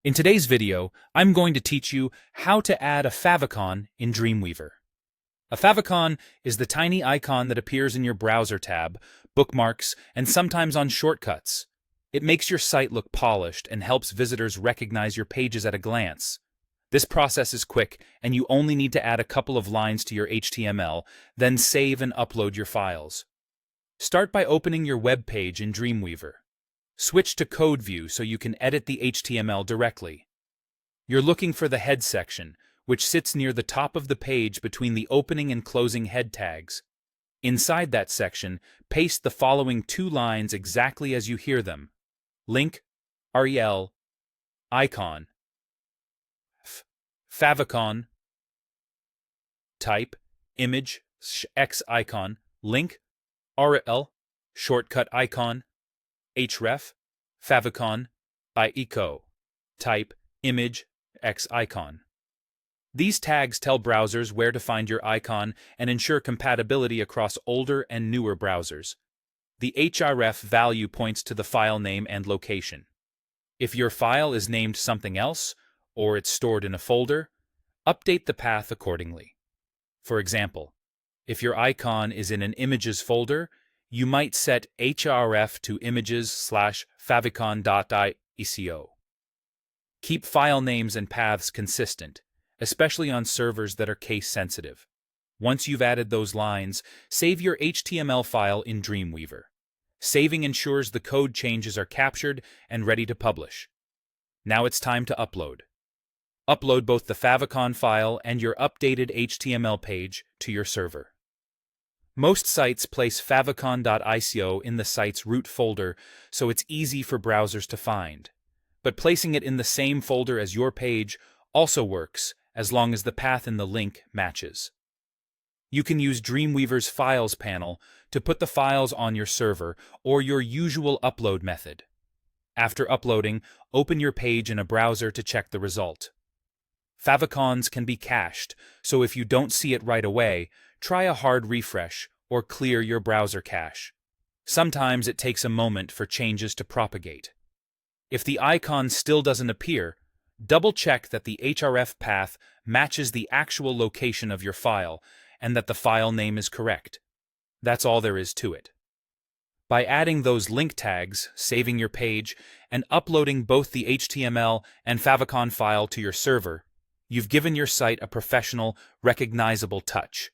In today's video, I'm going to teach you how to add a favicon in Dreamweaver. A favicon is the tiny icon that appears in your browser tab, bookmarks, and sometimes on shortcuts. It makes your site look polished and helps visitors recognize your pages at a glance. This process is quick, and you only need to add a couple of lines to your HTML, then save and upload your files. Start by opening your web page in Dreamweaver. Switch to Code View so you can edit the HTML directly. You're looking for the head section, which sits near the top of the page between the opening and closing head tags. Inside that section, paste the following two lines exactly as you hear them. Link, rel, icon, favicon, type, image, x icon, link, rel, shortcut icon, href, favicon, eco, type, image, x icon. These tags tell browsers where to find your icon and ensure compatibility across older and newer browsers. The href value points to the file name and location. If your file is named something else, or it's stored in a folder, update the path accordingly. For example, if your icon is in an images folder, you might set href to images/favicon.ico. Keep file names and paths consistent, especially on servers that are case-sensitive. Once you've added those lines, save your HTML file in Dreamweaver. Saving ensures the code changes are captured and ready to publish. Now it's time to upload. Upload both the favicon file and your updated HTML page to your server. Most sites place favicon.ico in the site's root folder, so it's easy for browsers to find. But placing it in the same folder as your page also works, as long as the path in the link matches. You can use Dreamweaver's Files panel to put the files on your server or your usual upload method. After uploading, open your page in a browser to check the result. Favicons can be cached, so if you don't see it right away, try a hard refresh or clear your browser cache. Sometimes it takes a moment for changes to propagate. If the icon still doesn't appear, double-check that the href path matches the actual location of your file and that the file name is correct. That's all there is to it. By adding those link tags, saving your page, and uploading both the HTML and favicon file to your server, you've given your site a professional, recognizable touch.